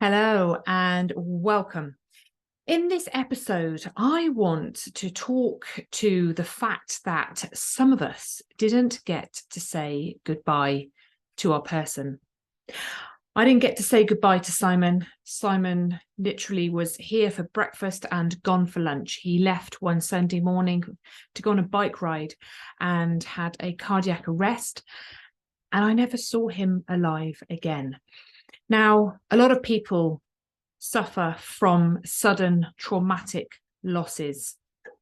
Hello and welcome. In this episode, I want to talk to the fact that some of us didn't get to say goodbye to our person. I didn't get to say goodbye to Simon. Simon literally was here for breakfast and gone for lunch. He left one Sunday morning to go on a bike ride and had a cardiac arrest, and I never saw him alive again. Now, a lot of people suffer from sudden traumatic losses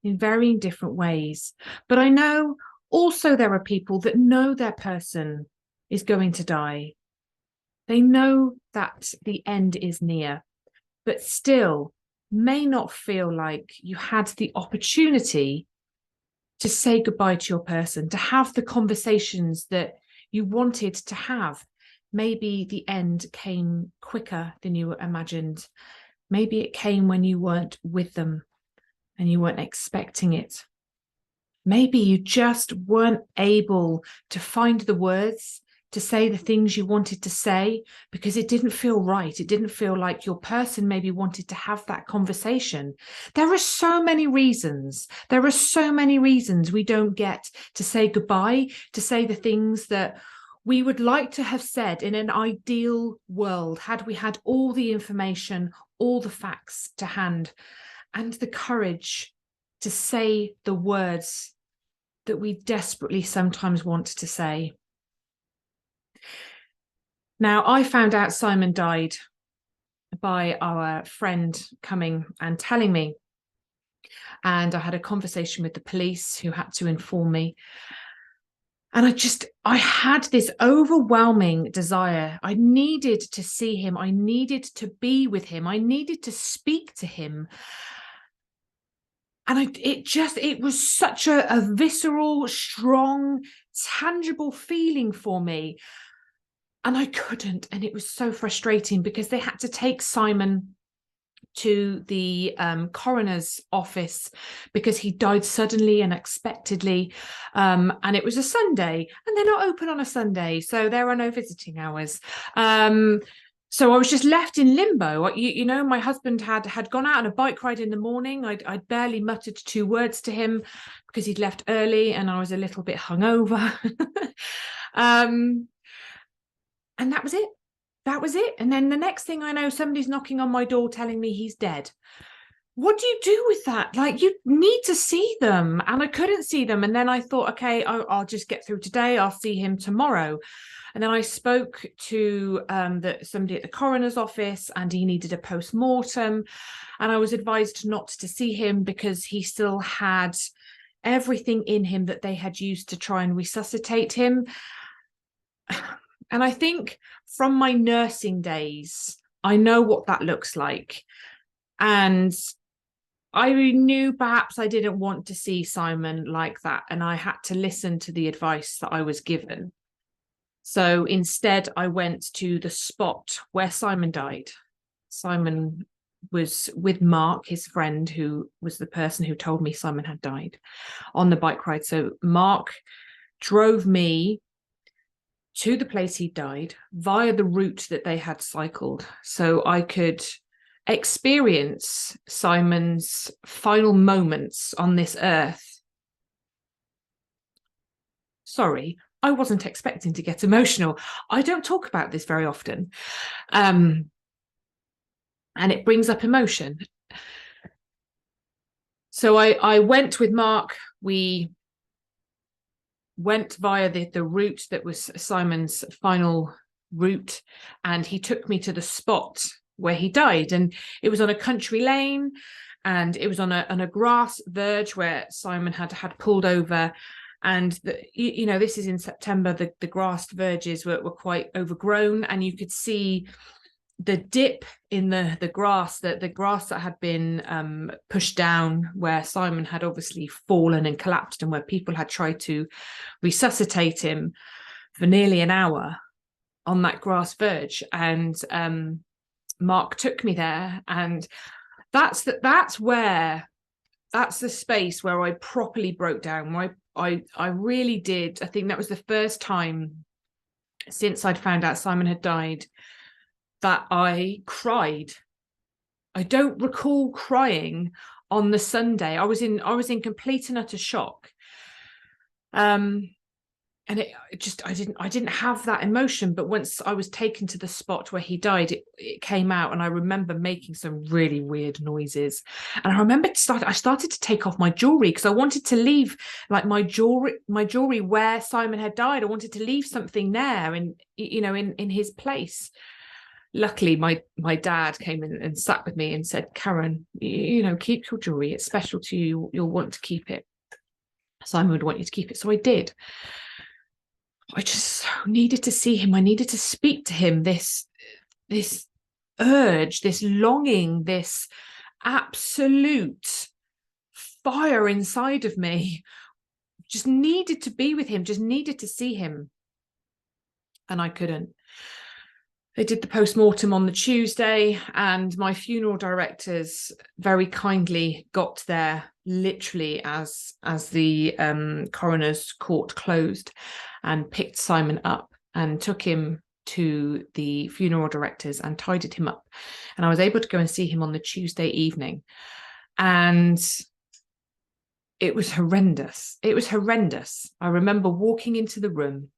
in very different ways. But I know also there are people that know their person is going to die. They know that the end is near, but still may not feel like you had the opportunity to say goodbye to your person, to have the conversations that you wanted to have. Maybe the end came quicker than you imagined. Maybe it came when you weren't with them and you weren't expecting it. Maybe you just weren't able to find the words to say the things you wanted to say because it didn't feel right. It didn't feel like your person maybe wanted to have that conversation. There are so many reasons. There are so many reasons we don't get to say goodbye, to say the things that we would like to have said in an ideal world, had we had all the information, all the facts to hand, and the courage to say the words that we desperately sometimes want to say. Now, I found out Simon died by our friend coming and telling me, and I had a conversation with the police who had to inform me. And I had this overwhelming desire. I needed to see him. I needed to be with him. I needed to speak to him. And it was such a visceral, strong, tangible feeling for me. And I couldn't. And it was so frustrating because they had to take Simon to the coroner's office because he died suddenly and unexpectedly, and it was a Sunday, and they're not open on a Sunday, so there are no visiting hours. So I was just left in limbo. My husband had gone out on a bike ride in the morning. I'd barely muttered 2 words to him because he'd left early and I was a little bit hungover. And that was it. That was it. And then the next thing I know, somebody's knocking on my door telling me he's dead. What do you do with that? Like, you need to see them. And I couldn't see them. And then I thought, okay, I'll just get through today. I'll see him tomorrow. And then I spoke to somebody at the coroner's office, and he needed a postmortem. And I was advised not to see him because he still had everything in him that they had used to try and resuscitate him. And I think from my nursing days, I know what that looks like. And I knew perhaps I didn't want to see Simon like that. And I had to listen to the advice that I was given. So instead, I went to the spot where Simon died. Simon was with Mark, his friend, who was the person who told me Simon had died, on the bike ride. So Mark drove me to the place he died via the route that they had cycled, so I could experience Simon's final moments on this earth. Sorry, I wasn't expecting to get emotional. I don't talk about this very often. And it brings up emotion. So I went with Mark. We went via the route that was Simon's final route, and he took me to the spot where he died. And it was on a country lane, and it was on a grass verge where Simon had pulled over. And this is in September. The grass verges were quite overgrown, and you could see the dip in the grass, the grass that had been pushed down where Simon had obviously fallen and collapsed, and where people had tried to resuscitate him for nearly an hour on that grass verge. And Mark took me there, and that's the space where I properly broke down, where I really did. I think that was the first time since I'd found out Simon had died that I cried. I don't recall crying on the Sunday. I was in complete and utter shock. And I didn't have that emotion. But once I was taken to the spot where he died, it came out, and I remember making some really weird noises. And I remember I started to take off my jewelry, because I wanted to leave like my jewelry where Simon had died. I wanted to leave something there, and in his place. Luckily, my dad came in and sat with me and said, Karen, keep your jewelry. It's special to you. You'll want to keep it. Simon would want you to keep it. So I did. I just so needed to see him. I needed to speak to him. This urge, this longing, this absolute fire inside of me, just needed to be with him, just needed to see him. And I couldn't. They did the postmortem on the Tuesday, and my funeral directors very kindly got there literally as the coroner's court closed, and picked Simon up and took him to the funeral directors and tidied him up. And I was able to go and see him on the Tuesday evening. And it was horrendous. It was horrendous. I remember walking into the room,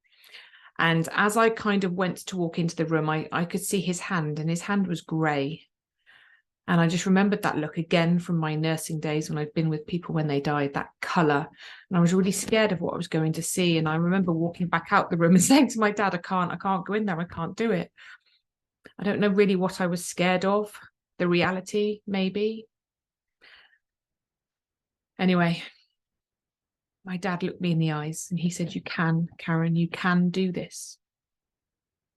and as I kind of went to walk into the room, I could see his hand, and his hand was grey. And I just remembered that look again from my nursing days when I'd been with people when they died, that colour. And I was really scared of what I was going to see. And I remember walking back out the room and saying to my dad, I can't go in there. I can't do it. I don't know really what I was scared of. The reality, maybe. Anyway, my dad looked me in the eyes and he said, you can, Karen, you can do this.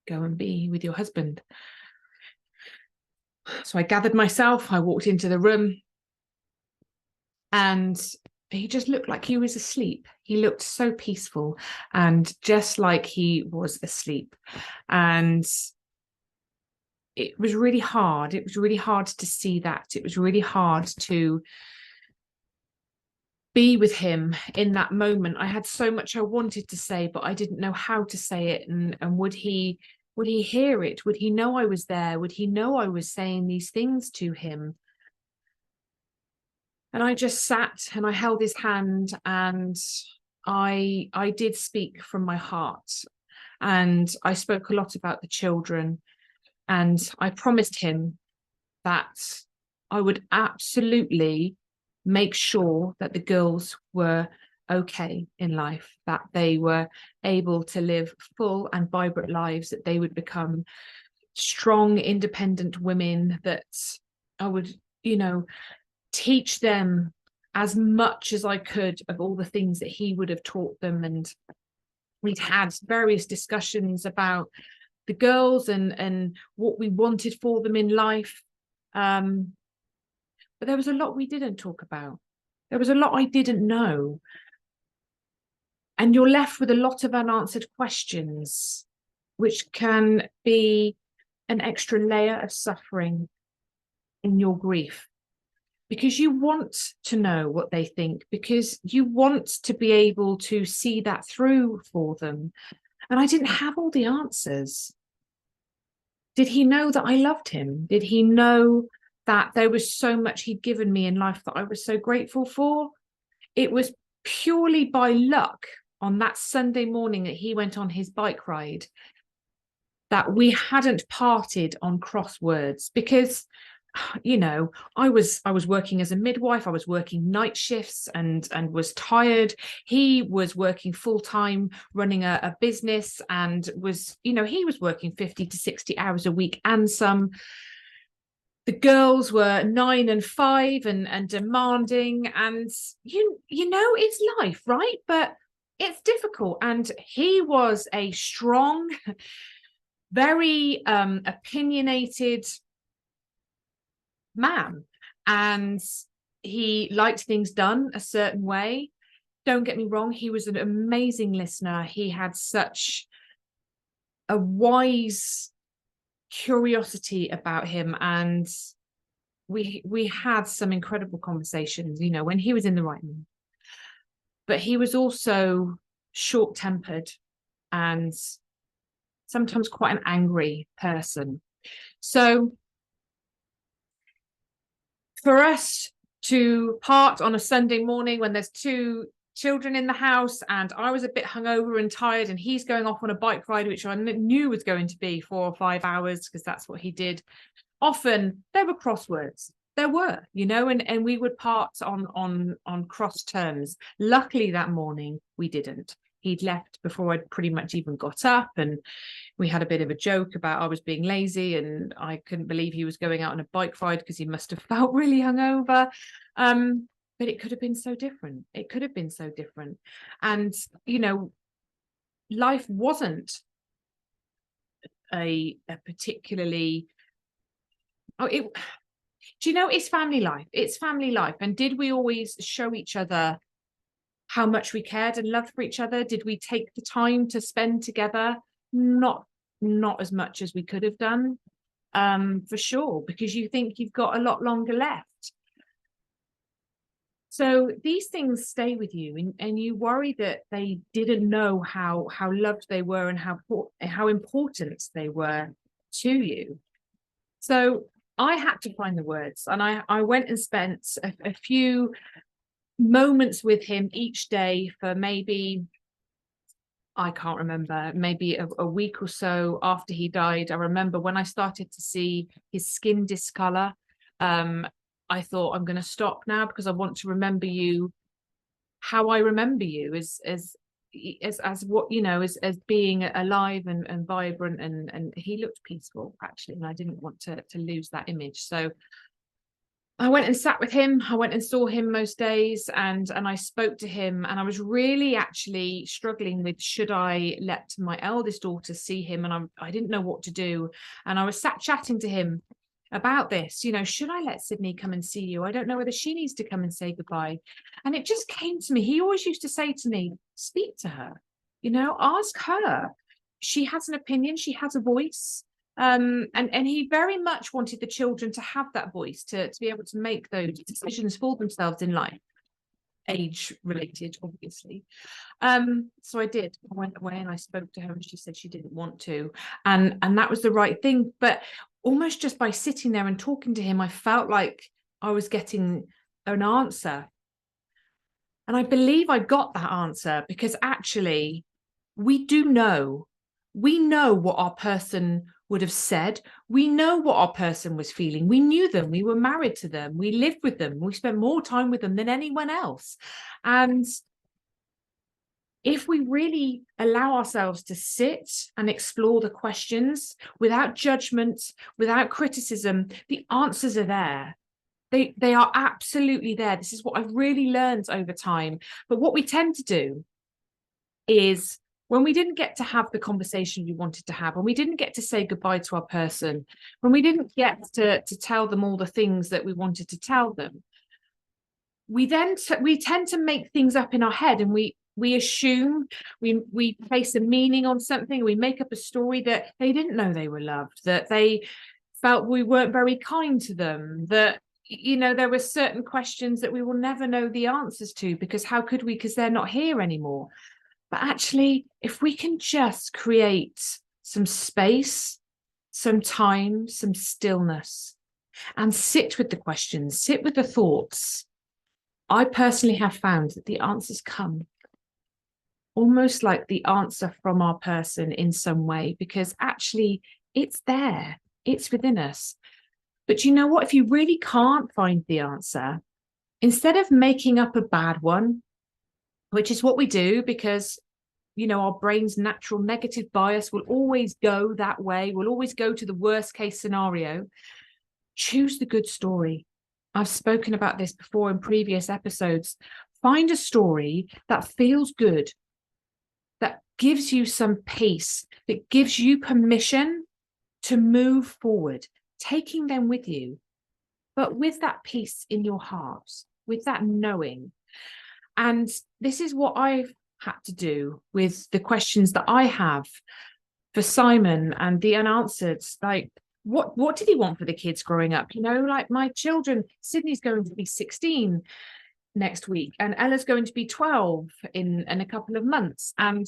Go and be with your husband. So I gathered myself, I walked into the room, and he just looked like he was asleep. He looked so peaceful, and just like he was asleep. And it was really hard. It was really hard to see that. It was really hard to be with him in that moment. I had so much I wanted to say, but I didn't know how to say it. And would he hear it? Would he know I was there? Would he know I was saying these things to him? And I just sat and I held his hand, and I did speak from my heart. And I spoke a lot about the children, and I promised him that I would absolutely make sure that the girls were okay in life, that they were able to live full and vibrant lives, that they would become strong, independent women, that I would, teach them as much as I could of all the things that he would have taught them. And we'd had various discussions about the girls and what we wanted for them in life. But there was a lot we didn't talk about. There was a lot I didn't know. And you're left with a lot of unanswered questions, which can be an extra layer of suffering in your grief. Because you want to know what they think, because you want to be able to see that through for them. And I didn't have all the answers. Did he know that I loved him? Did he know that there was so much he'd given me in life that I was so grateful for? It was purely by luck on that Sunday morning that he went on his bike ride that we hadn't parted on cross words, because I was working as a midwife. I was working night shifts and was tired. He was working full-time, running a business, and was, he was working 50 to 60 hours a week and some. The girls were 9 and 5 and demanding, and it's life, right? But it's difficult. And he was a strong, very opinionated man, and he liked things done a certain way. Don't get me wrong, he was an amazing listener. He had such a wise curiosity about him, and we had some incredible conversations, when he was in the right mood. But he was also short-tempered and sometimes quite an angry person. So for us to part on a Sunday morning when there's 2 children in the house and I was a bit hungover and tired, and he's going off on a bike ride, which I knew was going to be 4 or 5 hours because that's what he did. Often there were crosswords. There were, and we would part on cross terms. Luckily that morning we didn't. He'd left before I'd pretty much even got up, and we had a bit of a joke about I was being lazy and I couldn't believe he was going out on a bike ride because he must have felt really hungover. But it could have been so different. It could have been so different. And, life wasn't a particularly, it's family life. It's family life. And did we always show each other how much we cared and loved for each other? Did we take the time to spend together? Not as much as we could have done, for sure, because you think you've got a lot longer left. So these things stay with you, and you worry that they didn't know how loved they were and how important they were to you. So I had to find the words, and I went and spent a few moments with him each day for maybe, I can't remember, maybe a week or so after he died. I remember when I started to see his skin discolor, I thought, I'm going to stop now because I want to remember you how I remember you as what, as being alive and vibrant, and he looked peaceful actually, and I didn't want to lose that image. So I went and sat with him. I went and saw him most days, and I spoke to him, and I was really actually struggling with, should I let my eldest daughter see him? And I didn't know what to do. And I was sat chatting to him about this, should I let Sydney come and see you? I don't know whether she needs to come and say goodbye. And it just came to me. He always used to say to me, speak to her, ask her. She has an opinion. She has a voice. And he very much wanted the children to have that voice, to be able to make those decisions for themselves in life, age related, obviously. So I did. I went away and I spoke to her, and she said she didn't want to, and that was the right thing. But almost just by sitting there and talking to him, I felt like I was getting an answer. And I believe I got that answer because actually we know what our person would have said. We know what our person was feeling. We knew them. We were married to them. We lived with them. We spent more time with them than anyone else. And if we really allow ourselves to sit and explore the questions without judgment, without criticism, the answers are there. They are absolutely there. This is what I've really learned over time. But what we tend to do is, when we didn't get to have the conversation we wanted to have, when we didn't get to say goodbye to our person, when we didn't get to tell them all the things that we wanted to tell them, we tend to make things up in our head, and we assume, we place a meaning on something, we make up a story that they didn't know they were loved, that they felt we weren't very kind to them, that there were certain questions that we will never know the answers to, because how could we, because they're not here anymore. But actually, if we can just create some space, some time, some stillness, and sit with the questions, sit with the thoughts, I personally have found that the answers come almost like the answer from our person in some way, because actually it's there, it's within us. But you know what? If you really can't find the answer, instead of making up a bad one, which is what we do, because our brain's natural negative bias will always go that way, will always go to the worst case scenario. Choose the good story. I've spoken about this before in previous episodes. Find a story that feels good, that gives you some peace, that gives you permission to move forward, taking them with you, but with that peace in your heart, with that knowing. And this is what I've had to do with the questions that I have for Simon and the unanswered. Like, what did he want for the kids growing up? Like my children, Sydney's going to be 16 next week, and Ella's going to be 12 in a couple of months. And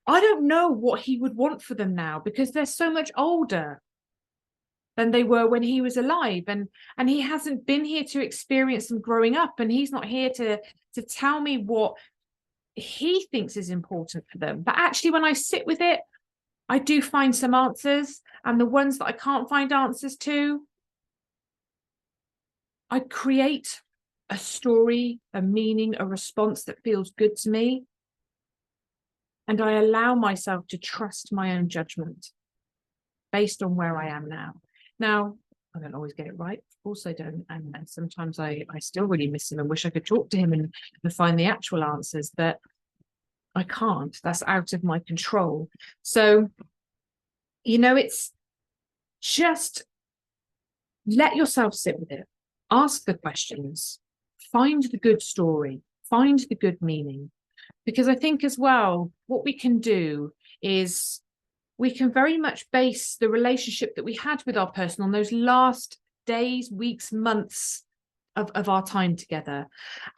I don't know what he would want for them now, because they're so much older than they were when he was alive, and he hasn't been here to experience them growing up, and he's not here to tell me what he thinks is important for them. But actually, when I sit with it, I do find some answers, and the ones that I can't find answers to, I create a story, a meaning, a response that feels good to me, and I allow myself to trust my own judgment based on where I am now. Now, I don't always get it right. Of course I don't. And sometimes I still really miss him and wish I could talk to him and find the actual answers, but I can't. That's out of my control. So, it's just let yourself sit with it. Ask the questions. Find the good story. Find the good meaning. Because I think as well, what we can do is we can very much base the relationship that we had with our person on those last days, weeks, months of our time together.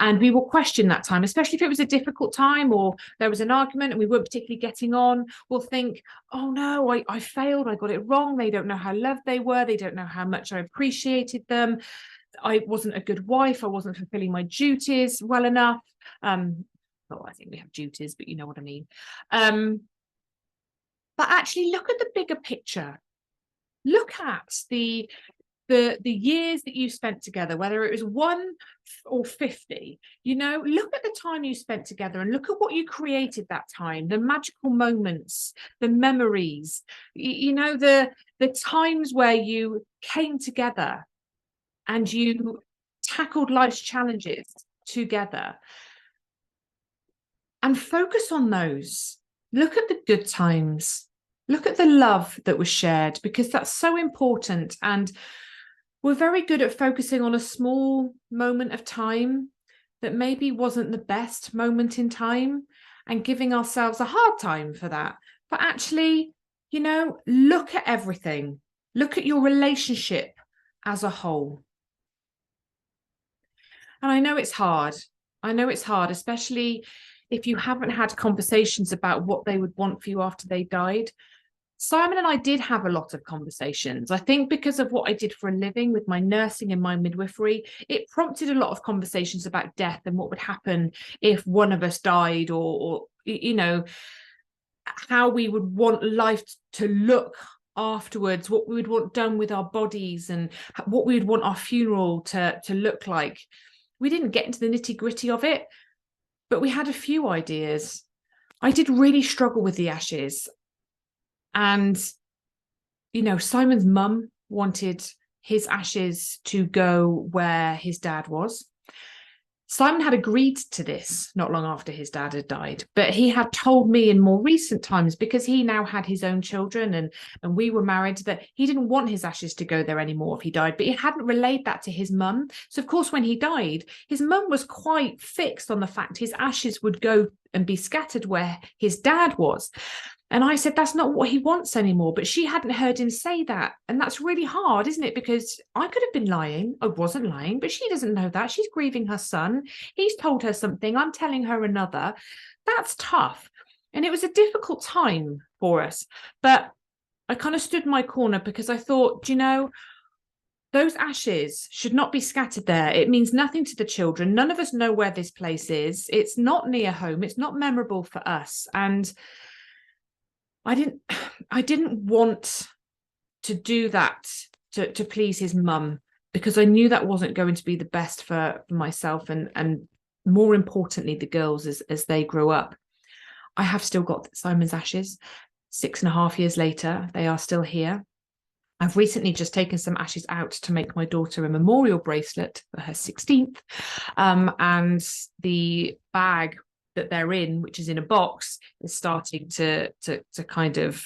And we will question that time, especially if it was a difficult time or there was an argument and we weren't particularly getting on. We'll think, oh no, I failed, I got it wrong. They don't know how loved they were. They don't know how much I appreciated them. I wasn't a good wife. I wasn't fulfilling my duties well enough. Well, I think we have duties, but you know what I mean. But actually look at the bigger picture. Look at the years that you spent together, whether it was 1 or 50, look at the time you spent together and look at what you created that time, the magical moments, the memories, the times where you came together and you tackled life's challenges together, and focus on those. Look at the good times. Look at the love that was shared, because that's so important. And we're very good at focusing on a small moment of time that maybe wasn't the best moment in time and giving ourselves a hard time for that. But actually, look at everything. Look at your relationship as a whole. And I know it's hard. Especially if you haven't had conversations about what they would want for you after they died. Simon and I did have a lot of conversations. I think because of what I did for a living with my nursing and my midwifery, it prompted a lot of conversations about death and what would happen if one of us died, or how we would want life to look afterwards, what we would want done with our bodies, and what we would want our funeral to look like. We didn't get into the nitty-gritty of it, but we had a few ideas. I did really struggle with the ashes. And, Simon's mum wanted his ashes to go where his dad was. Simon had agreed to this not long after his dad had died, but he had told me in more recent times, because he now had his own children and we were married, that he didn't want his ashes to go there anymore if he died, but he hadn't relayed that to his mum. So, of course, when he died, his mum was quite fixed on the fact his ashes would go and be scattered where his dad was. And I said, that's not what he wants anymore. But she hadn't heard him say that. And that's really hard, isn't it? Because I could have been lying. I wasn't lying, but she doesn't know that. She's grieving her son. He's told her something. I'm telling her another. That's tough. And it was a difficult time for us. But I kind of stood my corner, because I thought, those ashes should not be scattered there. It means nothing to the children. None of us know where this place is. It's not near home. It's not memorable for us. And I didn't want to do that to please his mum, because I knew that wasn't going to be the best for myself and more importantly, the girls as they grew up. I have still got Simon's ashes. 6.5 years later, they are still here. I've recently just taken some ashes out to make my daughter a memorial bracelet for her 16th. And the bag that they're in, which is in a box, is starting to kind of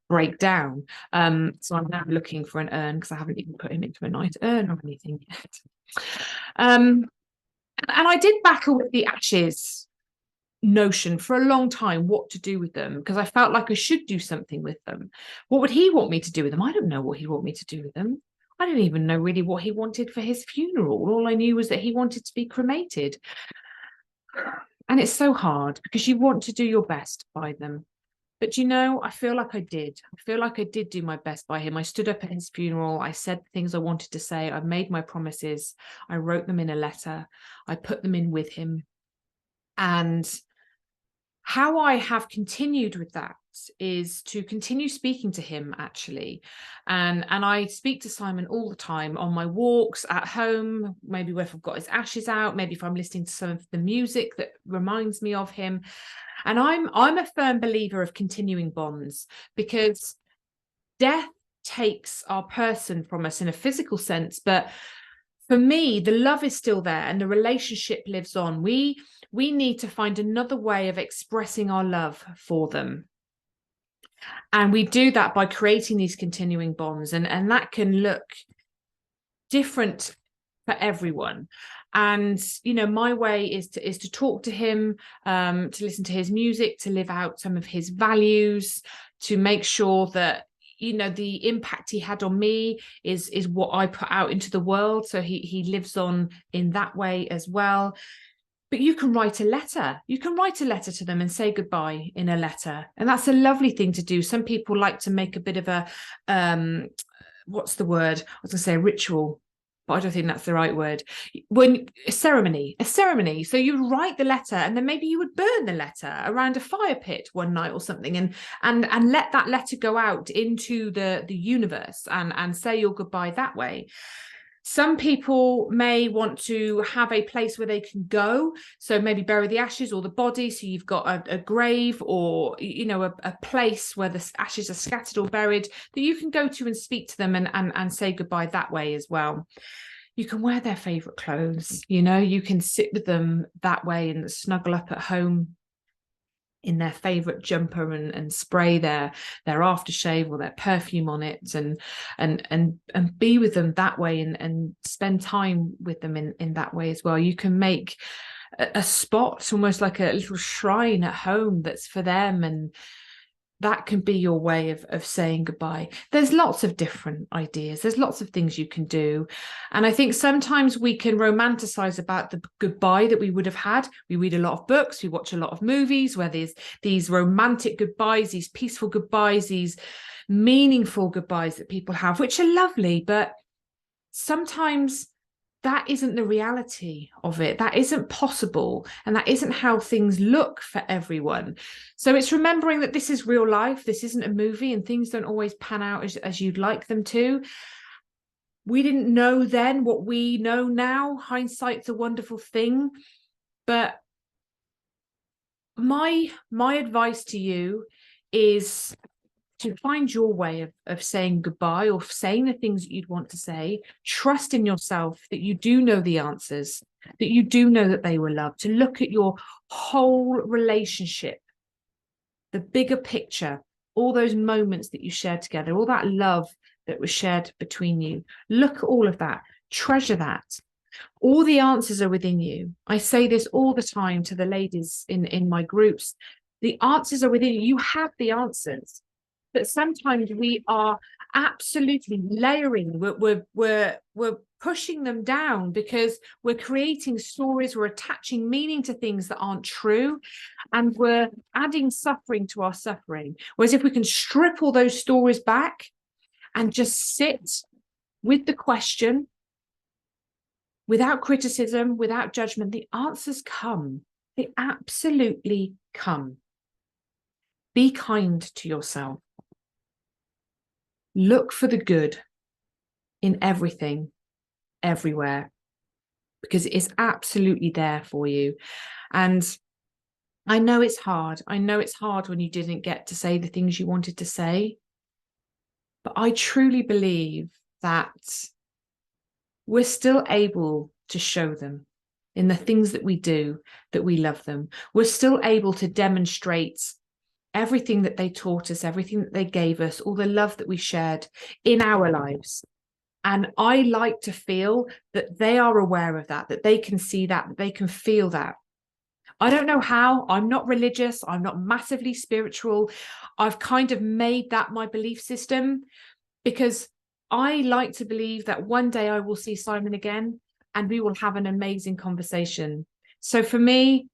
break down. So I'm now looking for an urn, because I haven't even put him into a nice urn or anything yet. And I did battle with the ashes notion for a long time, what to do with them, because I felt like I should do something with them. What would he want me to do with them? I don't know what he'd want me to do with them. I don't even know really what he wanted for his funeral. All I knew was that he wanted to be cremated. And it's so hard, because you want to do your best by them. But, you know, I feel like I did. I feel like I did do my best by him. I stood up at his funeral. I said the things I wanted to say. I made my promises. I wrote them in a letter. I put them in with him. And how I have continued with that is to continue speaking to him, actually. And I speak to Simon all the time on my walks, at home, maybe if I've got his ashes out, maybe if I'm listening to some of the music that reminds me of him. And I'm a firm believer of continuing bonds, because death takes our person from us in a physical sense, but for me, the love is still there and the relationship lives on. We need to find another way of expressing our love for them. And we do that by creating these continuing bonds. And that can look different for everyone. And, you know, my way is to talk to him, to listen to his music, to live out some of his values, to make sure that, you know, the impact he had on me is what I put out into the world. So he lives on in that way as well. But you can write a letter. You can write a letter to them and say goodbye in a letter. And that's a lovely thing to do. Some people like to make a bit of a, what's the word? I was going to say a ritual, but I don't think that's the right word. When a ceremony. So you write the letter, and then maybe you would burn the letter around a fire pit one night or something, and let that letter go out into the universe and say your goodbye that way. Some people may want to have a place where they can go, so maybe bury the ashes or the body, so you've got a grave, or, you know, a place where the ashes are scattered or buried that you can go to and speak to them and say goodbye that way as well. You can wear their favorite clothes, you know, you can sit with them that way and snuggle up at home in their favorite jumper and spray their aftershave or their perfume on it, and be with them that way, and spend time with them in that way as well. You can make a spot, almost like a little shrine at home, that's for them, and that can be your way of saying goodbye. There's lots of different ideas. There's lots of things you can do. And I think sometimes we can romanticize about the goodbye that we would have had. We read a lot of books, we watch a lot of movies where there's these romantic goodbyes, these peaceful goodbyes, these meaningful goodbyes that people have, which are lovely, but sometimes that isn't the reality of it. That isn't possible. And that isn't how things look for everyone. So it's remembering that this is real life. This isn't a movie, and things don't always pan out as you'd like them to. We didn't know then what we know now. Hindsight's a wonderful thing. But my advice to you is to find your way of saying goodbye, or saying the things that you'd want to say. Trust in yourself that you do know the answers, that you do know that they were loved. To look at your whole relationship, the bigger picture, all those moments that you shared together, all that love that was shared between you. Look at all of that. Treasure that. All the answers are within you. I say this all the time to the ladies in my groups. The answers are within you. You have the answers. But sometimes we are absolutely layering. We're pushing them down because we're creating stories. We're attaching meaning to things that aren't true, and we're adding suffering to our suffering. Whereas if we can strip all those stories back and just sit with the question, without criticism, without judgment, the answers come. They absolutely come. Be kind to yourself. Look for the good in everything, everywhere, because it is absolutely there for you. And I know it's hard. I know it's hard when you didn't get to say the things you wanted to say. But I truly believe that we're still able to show them in the things that we do, that we love them. We're still able to demonstrate everything that they taught us, everything that they gave us, all the love that we shared in our lives. And I like to feel that they are aware of that, that they can see that they can feel that. I don't know how. I'm not religious. I'm not massively spiritual. I've kind of made that my belief system, because I like to believe that one day I will see Simon again and we will have an amazing conversation. So for me,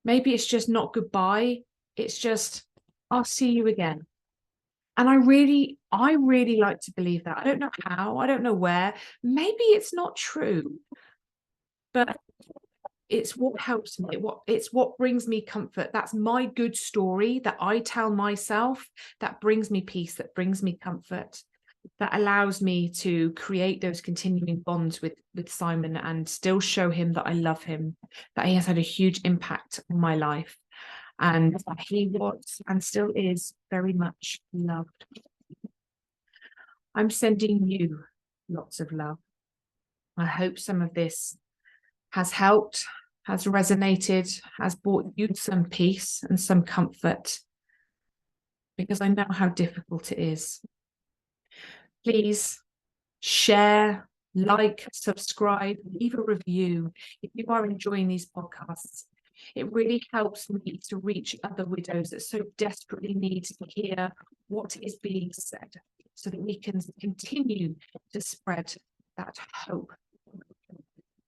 maybe it's just not goodbye. It's just, I'll see you again. And I really like to believe that. I don't know how, I don't know where. Maybe it's not true, but it's what helps me. It's what brings me comfort. That's my good story that I tell myself, that brings me peace, that brings me comfort, that allows me to create those continuing bonds with Simon and still show him that I love him, that he has had a huge impact on my life, and he was and still is very much loved. I'm sending you lots of love. I hope some of this has helped, has resonated, has brought you some peace and some comfort, because I know how difficult it is. Please share, like, subscribe, leave a review if you are enjoying these podcasts. It really helps me to reach other widows that so desperately need to hear what is being said, so that we can continue to spread that hope,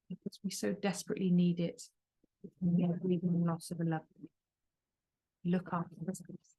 because we so desperately need it. We are grieving the loss of a loved one. Look after ourselves.